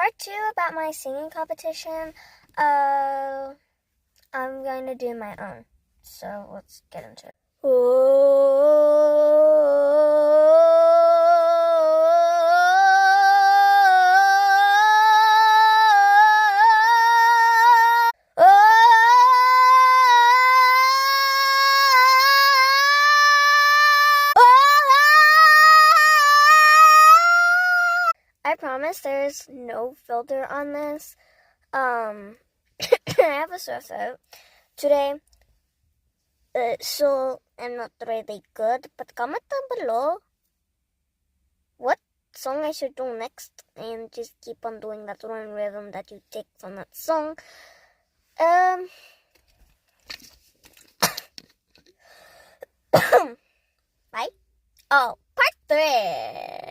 part 2 about my singing competition. I'm going to do my own. So let's get into it. I promise there's no filter on this. I have a sore throat. Today, so I'm not really good, but comment down below what song I should do next, and just keep on doing that one rhythm that you take from that song. Right? Oh, part 3.